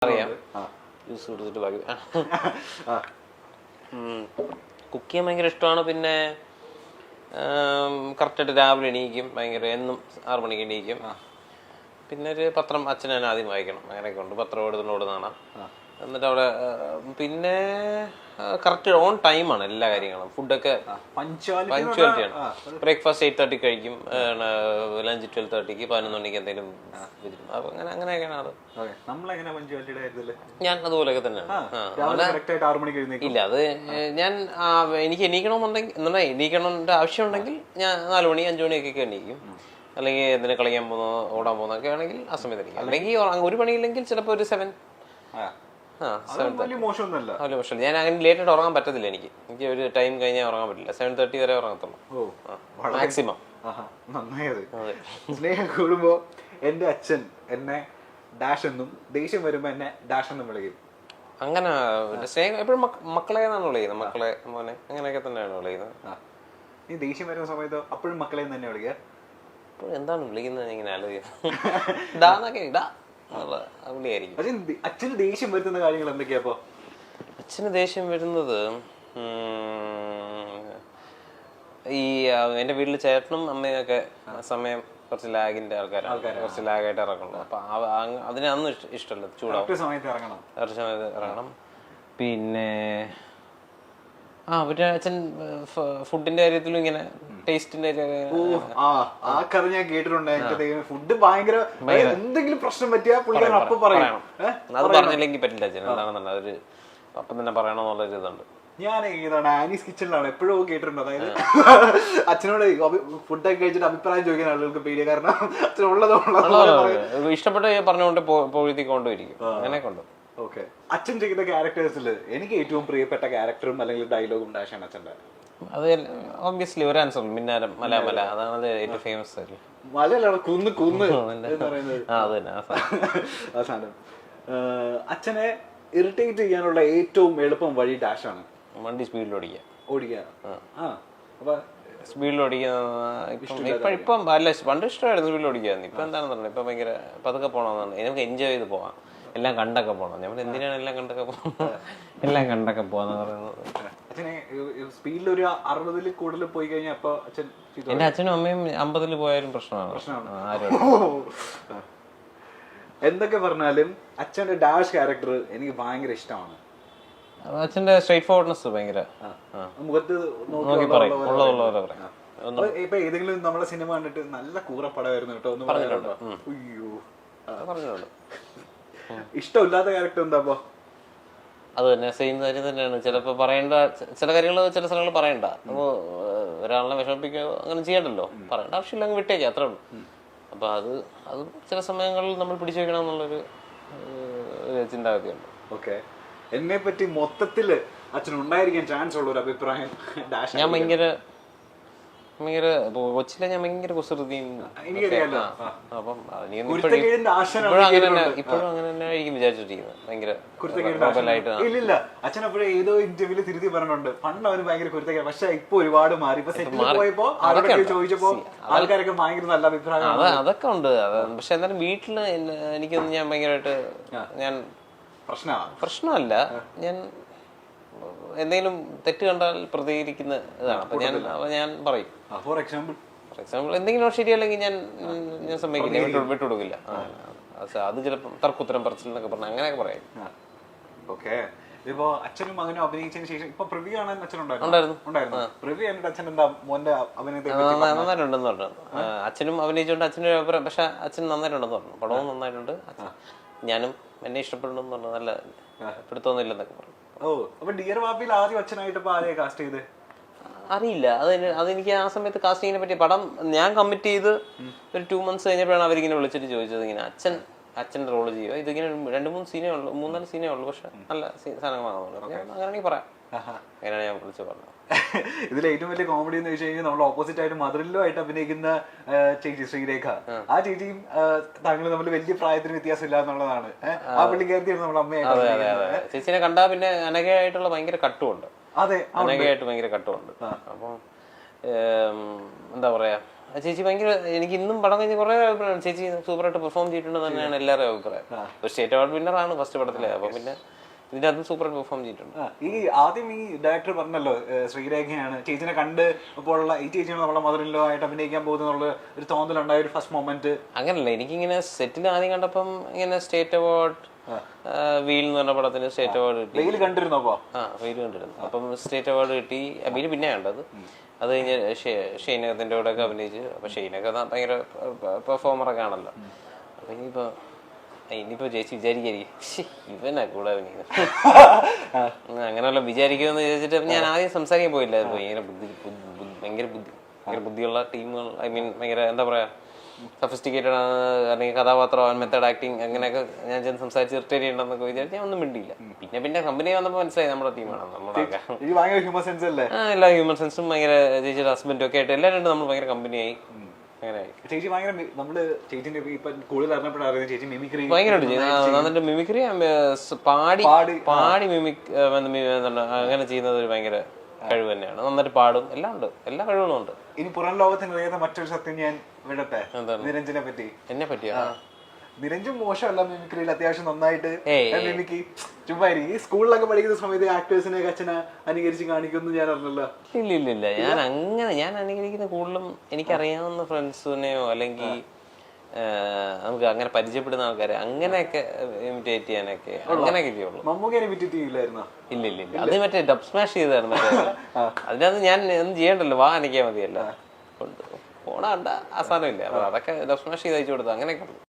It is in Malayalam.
അറിയാം ജ്യൂസ് കൊടുത്തിട്ട് ബാക്കി കുക്ക് ചെയ്യാൻ ഭയങ്കര ഇഷ്ടമാണ്. പിന്നെ കറക്റ്റായിട്ട് രാവിലെ എണീക്കും, ഭയങ്കര എന്നും 6 മണിക്ക് എണീക്കും. പിന്നെ ഒരു പത്രം അച്ഛൻ തന്നെ ആദ്യം വായിക്കണം, അങ്ങനെയൊക്കെ ഉണ്ട്. പത്രം എടുത്തുകൊണ്ട് കാണാം. എന്നിട്ട് അവിടെ പിന്നെ കറക്റ്റ് ഓൺ ടൈമാണ് എല്ലാ കാര്യങ്ങളും. ഫുഡൊക്കെ പഞ്ച്വാലിറ്റിയാണ്. ബ്രേക്ക്ഫാസ്റ്റ് 8:30 കഴിക്കും, ലഞ്ച് 12:30, 11 മണിക്ക് എന്തെങ്കിലും വരും. അപ്പൊ അങ്ങനെയൊക്കെയാണ് അത്. ഞാൻ അതുപോലെയൊക്കെ തന്നെയാണ്. ഇല്ല, അത് ഞാൻ എനിക്ക് എണീക്കണമെന്നുണ്ടെങ്കിൽ എണീക്കണമെന്റെ ആവശ്യം ഉണ്ടെങ്കിൽ ഞാൻ 4 മണി 5 മണിയൊക്കെ എണീക്കും. അല്ലെങ്കിൽ എന്തിനാ കളിക്കാൻ പോകുന്നോ ഓടാൻ പോകുന്നൊക്കെ ആണെങ്കിൽ ആ സമയത്ത് എണീക്കും. അല്ലെങ്കിൽ ഒരു പണിയില്ലെങ്കിൽ ചിലപ്പോൾ ഒരു 7. മോശമല്ല. ഞാൻ അങ്ങനെ ലേറ്റ് ആയിട്ട് ഉറങ്ങാൻ പറ്റത്തില്ല. എനിക്ക് ഒരു ടൈം കഴിഞ്ഞാൽ ഉറങ്ങാൻ പറ്റില്ല. 7:30 വരെ ഉറങ്ങത്തുള്ളൂ മാക്സിമം. നന്നായത്. സ്നേഹം കൂടുമ്പോ എന്റെ അച്ഛൻ എന്നെ ഡാഷ് എന്നും ദേഷ്യം വരുമ്പോ എന്നെ ഡാഷ് എന്നും വിളിക്കും. അങ്ങനെ സ്നേഹം എപ്പോഴും മക്കളെ എന്നാണ് വിളിക്കുന്നത്. മക്കളെ മോനെ അങ്ങനെയൊക്കെ തന്നെയാണ് വിളിക്കുന്നത്. നീ ദേഷ്യം വരുന്ന സമയത്ത് അപ്പോഴും മക്കളെ തന്നെ വിളിക്കുക? എന്താണ് വിളിക്കുന്നത് ഇങ്ങനെ ആലോചിക്കുക. ഇടാ അച്ഛന് ദേഷ്യം വരുത്തുന്ന കാര്യങ്ങൾ എന്തൊക്കെയാ? അച്ഛന് ദേഷ്യം വരുന്നത് ഈ എന്റെ വീട്ടിൽ ചേട്ടനും അമ്മയൊക്കെ സമയം കുറച്ച് ലാഗിന്റെ ആൾക്കാരാണ്, കുറച്ച് ലാഗായിട്ട് ഇറങ്ങണം. അപ്പൊ അതിന് അന്ന് ഇഷ്ടമല്ല, ചൂടാവും, കറക്റ്റ് സമയത്ത് ഇറങ്ങണം. പിന്നെ അവരുടെ അച്ഛൻ ഫുഡിന്റെ കാര്യത്തിലും ഇങ്ങനെ ടേസ്റ്റിന്റെ ആ കഥ ഞാൻ കേട്ടിട്ടുണ്ട്. ഫുഡ് ഭയങ്കര എന്തെങ്കിലും പ്രശ്നം പറ്റിയാ അപ്പൊ പറയണം. അത് പറഞ്ഞില്ലെങ്കിൽ പറ്റില്ല അച്ഛൻ. എന്താണെന്നുണ്ട് അതൊരു അപ്പം തന്നെ പറയണമെന്നുള്ളൊരു ഇതുണ്ട്. ഞാൻ ഇതാണ് ആനീസ് കിച്ചണിലാണ് എപ്പോഴും കേട്ടിട്ടുണ്ട്. അതായത് അച്ഛനോട് ഫുഡൊക്കെ കഴിച്ചിട്ട് അഭിപ്രായം ചോദിക്കുന്ന ആളുകൾക്ക് പേടിയ, കാരണം അച്ഛനുള്ളത് ഇഷ്ടപ്പെട്ട് പറഞ്ഞുകൊണ്ട് പോയിക്കൊണ്ടിരിക്കും. അങ്ങനെ കൊണ്ട്. ഓക്കെ, അച്ഛൻ ചെയ്യുന്ന ക്യാരക്ടേഴ്സിൽ എനിക്ക് ഏറ്റവും പ്രിയപ്പെട്ട ക്യാരക്ടറും അല്ലെങ്കിൽ ഡയലോഗും ഡാഷാണ് അച്ഛൻ്റെ. അത് ഒബ്വിയസ്ലി ഒരു ആൻസർ മിന്നാരം മല അതാണ് ഏറ്റവും ഫേമസ് ആയിട്ട്. മലയല്ല, കുന്ന് കുന്ന് ആ സാധനം. അച്ഛനെ ഇറിറ്റേറ്റ് ചെയ്യാനുള്ള ഏറ്റവും എളുപ്പം വഴി ഡാഷാണ്. വണ്ടി സ്പീഡിൽ ഓടിക്കുക. സ്പീഡിൽ ഓടിക്കുക ഇപ്പം അല്ല, പണ്ട് ഇഷ്ടമായിരുന്നു സ്പീഡിൽ ഓടിക്കാന്ന്. ഇപ്പൊ എന്താണെന്ന് പറഞ്ഞത് ഇപ്പൊ ഭയങ്കര പതുക്കെ പോകണമെന്നാണ്. നമുക്ക് എൻജോയ് ചെയ്ത് പോവാം, എല്ലാം കണ്ടൊക്കെ പോകണം. നമ്മൾ എന്തിനാണ് എല്ലാം കണ്ടൊക്കെ പോവാന്ന് പറയുന്നത്. സ്പീഡിൽ ഒരു 60 കൂടുതൽ പോയി കഴിഞ്ഞാൽ അപ്പൊ അച്ഛൻ, എന്റെ അച്ഛനും അമ്മയും 50 പോയാലും പ്രശ്നമാണ്. എന്തൊക്കെ പറഞ്ഞാലും അച്ഛന്റെ ഡാഷ് ക്യാരക്ടർ എനിക്ക് ഭയങ്കര ഇഷ്ടമാണ്. അച്ഛന്റെ സ്ട്രേറ്റ് ഫോർവേഡ്നെസ് ഭയങ്കര മുഖത്ത് നോക്കി പറയും, ഉള്ളതുപോലെ പറയാം. ഇപ്പൊ ഏതെങ്കിലും നമ്മളെ സിനിമ കണ്ടിട്ട് നല്ല കൂറപ്പടമായിരുന്നു കേട്ടോ ഒന്ന് പറഞ്ഞിട്ടുണ്ടോ? അയ്യോ, പറഞ്ഞിട്ടുണ്ട്. ഇഷ്ടമില്ലാത്ത ക്യാരക്ടർ എന്താ? അത് തന്നെ സെയിം കാര്യം തന്നെയാണ്. ചിലപ്പോ പറയേണ്ട ചില കാര്യങ്ങൾ ചില സ്ഥലങ്ങൾ പറയണ്ട. അപ്പൊ ഒരാളിനെ വിഷമിപ്പിക്കുകയോ അങ്ങനെ ചെയ്യണ്ടല്ലോ, പറയേണ്ട ആവശ്യമില്ല, അങ്ങ് വിട്ടേക്കാം, അത്രേ ഉള്ളൂ. അപ്പൊ അത് ചില സമയങ്ങളിൽ നമ്മൾ പിടിച്ചു വെക്കണം എന്നുള്ളൊരു ചിന്താഗതിയുണ്ട്. ഓക്കെ, എന്നെ പറ്റി മൊത്തത്തില് അച്ഛൻ ഉണ്ടായിരിക്കാൻ ചാൻസ് ഉള്ള ഒരു അഭിപ്രായം? ഞാൻ ഭയങ്കര കൊച്ചിലെ ഞാൻ ഭയങ്കര കുസൃതിയും, അപ്പം ഇപ്പോഴും അങ്ങനെ തന്നെ ആയിരിക്കും വിചാരിച്ചിരിക്കുന്നത്. ഭയങ്കര ഇല്ല, അച്ഛൻ അപ്പോഴും ഏതോ ഇന്റർവ്യൂല് തിരുത്തി പറഞ്ഞിട്ടുണ്ട്, പണ്ട് അവന് ഭയങ്കര കുരുത്തക്കേട്, പക്ഷെ ഇപ്പൊ ഒരുപാട് മാറി. ഇപ്പൊ സെറ്റിൽ പോയപ്പോ ആൾക്കാരൊക്കെ ചോദിച്ചപ്പോ ആൾക്കാരൊക്കെ ഭയങ്കര നല്ല അഭിപ്രായം. അതൊക്കെ ഉണ്ട്. പക്ഷെ എന്നാലും വീട്ടില് എനിക്കൊന്നും ഞാൻ ഭയങ്കരമായിട്ട് ഞാൻ പ്രശ്നമല്ല. ഞാൻ എന്തെങ്കിലും തെറ്റ് കണ്ടാൽ പ്രതികരിക്കുന്ന ഇതാണ്. അപ്പൊ ഞാൻ പറയും. ഫോർ എക്സാമ്പിൾ എന്തെങ്കിലും ശരിയല്ലെങ്കിൽ ഞാൻ സമ്മതിക്കില്ല, വിട്ടുകൊടുക്കില്ല. അത് ചിലപ്പോൾ തർക്കുത്തരം പറച്ചിലെന്നൊക്കെ പറഞ്ഞാൽ അങ്ങനെയൊക്കെ പറയും. ഓക്കെ, ഇപ്പൊ അച്ഛനും മകനും അഭിനയിച്ചതിന് ശേഷം ഇപ്പൊ പ്രിവ്യൂ കാണാൻ അച്ഛനുണ്ടായിരുന്നു. പ്രിവ്യൂ കണ്ടിട്ട് അച്ഛൻ എന്താ മോന്റെ അഭിനയത്തെ നന്നായിട്ടുണ്ടെന്ന് പറഞ്ഞു. അച്ഛനും അഭിനയിച്ചുകൊണ്ട് അച്ഛൻ്റെ അഭിപ്രായം, പക്ഷെ അച്ഛൻ നന്നായിട്ടുണ്ടെന്ന് പറഞ്ഞു. പടവും നന്നായിട്ടുണ്ട്, ഞാനും എന്നെ ഇഷ്ടപ്പെടുന്നു പറഞ്ഞു. നല്ല പിടുത്തൊന്നുമില്ലെന്നൊക്കെ പറഞ്ഞു. അപ്പൊ ഡിയർ വാപ്പിയിൽ ആദ്യം അച്ഛനായിട്ട് ആരെയാ കാസ്റ്റ് ചെയ്ത്? അറിയില്ല, അതെനിക്ക് ആ സമയത്ത് കാസ്റ്റിങ്ങിനെ പറ്റി പടം ഞാൻ കമ്മിറ്റ് ചെയ്ത് ഒരു 2 months കഴിഞ്ഞപ്പോഴാണ് അവരിങ്ങനെ വിളിച്ചിട്ട് ചോദിച്ചത്, ഇങ്ങനെ അച്ഛൻ്റെ റോള് ചെയ്യുക, ഇതിങ്ങനെ 2-3 സീനേ ഉള്ളൂ, 3-4 സീനേ ഉള്ളൂ, പക്ഷെ നല്ല സാധനങ്ങളാണെന്ന് അങ്ങനെയാണെങ്കിൽ പറയാം. അങ്ങനെയാണ് ഞാൻ വിളിച്ച് പറഞ്ഞത്. ഇതിൽ ഏറ്റവും വലിയ കോമഡി എന്ന് വെച്ച് കഴിഞ്ഞാൽ നമ്മൾ ഓപ്പോസിറ്റ് ആയിട്ട് മദറിലോ ആയിട്ട് അഭിനയിക്കുന്ന ചേച്ചി ശ്രീരേഖ, ആ ചേച്ചിയും താങ്കൾ തമ്മിൽ വലിയ പ്രായത്തിന് വ്യത്യാസം ഇല്ല എന്നുള്ളതാണ്. ആ പുള്ളിക്കാരത്തിയാണ് നമ്മുടെ അമ്മയായിട്ട്. ചേച്ചിനെ കണ്ടാ പിന്നെ അനഘയായിട്ടുള്ള ഭയങ്കര കട്ടുമുണ്ട്. അതെ, അനഘയായിട്ട് ഭയങ്കര കട്ടുമുണ്ട്. അപ്പം എന്താ പറയാ ചേച്ചി ഭയങ്കര എനിക്ക് ഇന്നും പടം കഴിഞ്ഞ് കുറെ അഭിപ്രായം ചേച്ചി സൂപ്പറായിട്ട് പെർഫോം ചെയ്തിട്ടുണ്ടെന്ന് തന്നെയാണ് എല്ലാവരും അഭിപ്രായം. ഒരു സ്റ്റേറ്റ് അവാർഡ് വിന്നറാണ് ഫസ്റ്റ് പടത്തിലെ. അപ്പൊ പിന്നെ ഇതിന്റെ അതും സൂപ്പറായിട്ട് പെർഫോം ചെയ്തിട്ടുണ്ട്. ഈ ആദ്യം ഈ ഡയറക്ടർ പറഞ്ഞല്ലോ ശ്രീരേഖയാണ് ചേച്ചിനെ കണ്ട് ഇപ്പോഴുള്ള ഈ ചേച്ചിയാണ് നമ്മളെ മദറിലോ ആയിട്ട് അഭിനയിക്കാൻ പോകുന്നുള്ള ഒരു തോന്നലുണ്ടായ ഒരു ഫസ്റ്റ് മൊമെന്റ്. അങ്ങനല്ല, എനിക്കിങ്ങനെ സെറ്റിൽ ആദ്യം കണ്ടപ്പം ഇങ്ങനെ സ്റ്റേറ്റ് അവാർഡ് വീൽ എന്ന് പറഞ്ഞ പടത്തിന് സ്റ്റേറ്റ് അവാർഡ് കിട്ടി. വെയിൽ കണ്ടിരുന്നപ്പോ വെയിൽ കണ്ടിരുന്നു. അപ്പം സ്റ്റേറ്റ് അവാർഡ് കിട്ടി. വീൽ പിന്നെ കണ്ടത്. അത് കഴിഞ്ഞ് ഷെയ്നകത്തിന്റെ കൂടെ ഒക്കെ അഭിനയിച്ച്. അപ്പൊ ഷെയ്നൊക്കെ ഭയങ്കര പെർഫോമറൊക്കെ ആണല്ലോ. അപ്പൊ ഇനിയിപ്പോ ചേച്ചി വിചാരിക്കായിരിക്കും ഇവനാ കൂടെ അഭിനയിക്കുന്നത് അങ്ങനെയുള്ള വിചാരിക്കുമെന്ന് വിചാരിച്ചിട്ട് ഞാൻ ആദ്യം സംസാരിക്കാൻ പോയില്ല. ഭയങ്കര ബുദ്ധിയുള്ള ടീമുകൾ, ഐ മീൻ ഭയങ്കര എന്താ പറയാ സഫിസ്റ്റിക്കേറ്റഡ് ആണ്, അല്ലെങ്കിൽ കഥാപാത്രം മെത്തേഡ് ആക്ടിങ് അങ്ങനെയൊക്കെ ഞാൻ ചെന്ന് സംസാരിച്ച് ഇറിറ്റേറ്റ് ചെയ്യണമെന്നൊക്കെ വിചാരിച്ച് ഞാൻ ഒന്നും മിണ്ടിയില്ല. പിന്നെ കമ്പനി വന്നപ്പോൾ മനസ്സിലായി നമ്മുടെ ടീമാണ്, നമ്മുടെ എല്ലാ ഹ്യൂമൻ സെൻസും ഭയങ്കര ചേച്ചിയുടെ ഹസ്ബൻഡും ഒക്കെ ആയിട്ട് എല്ലാവരും നമ്മൾ ഭയങ്കര കമ്പനിയായി. ചേച്ചി ഭയങ്കര നമ്മള് ചേച്ചിന്റെ ഇപ്പൊ കൂടുതൽ അറിഞ്ഞപ്പോഴാണ് ചേച്ചി മിമിക്രി ഭയങ്കരമായിട്ട് നന്നിട്ട് മിമിക്രി പാടി അങ്ങനെ ചെയ്യുന്നത് ഒരു ഭയങ്കര കഴിവ് തന്നെയാണ്. നന്നായിട്ട് പാടും, എല്ലാം ഉണ്ട്, എല്ലാ കഴിവുകളും ഉണ്ട്. ഇനി പുറം ലോകത്തിന് അറിയാത്ത മറ്റൊരു സത്യം ഞാൻ വിടട്ടെ, നിരഞ്ജനെ പറ്റി. എന്നെ പറ്റിയാ? നിരഞ്ജൻ മോശമല്ല മിമിക്രിയിൽ, അത്യാവശ്യം നന്നായിട്ട് മിമിക്രി. ചുമ്മാ ഈ സ്കൂളിലൊക്കെ പഠിക്കുന്ന സമയത്ത് ആക്ടേഴ്സിനെ അച്ഛനെ അനുകരിച്ച് കാണിക്കുന്നു ഞാൻ അറിഞ്ഞല്ലോ. ഇല്ല ഞാൻ അനുകരിക്കുന്ന കൂടുതലും എനിക്കറിയാവുന്ന ഫ്രണ്ട്സിനെയോ അല്ലെങ്കിൽ നമുക്ക് അങ്ങനെ പരിചയപ്പെടുന്ന ആൾക്കാരെ അങ്ങനെയൊക്കെ ഇമിറ്റേറ്റ് ചെയ്യാനൊക്കെ അങ്ങനെയൊക്കെ ചെയ്യുള്ളൂ. മമ്മൂക്കനെ ഇമിറ്റേറ്റ് ചെയ്യില്ലായിരുന്നോ? ഇല്ല അത് മറ്റേ ഡബ് സ്മാഷ് ചെയ്തായിരുന്നു. അതിനകത്ത് ഞാൻ ഒന്നും ചെയ്യണ്ടല്ലോ, വാ അനക്കിയാൽ മതിയല്ലോ. പോണ കണ്ട ആ സാധനം ഇല്ല, അതൊക്കെ ഡബ് സ്മാഷ് ചെയ്ത് അയച്ചു കൊടുത്തു അങ്ങനെയൊക്കെ.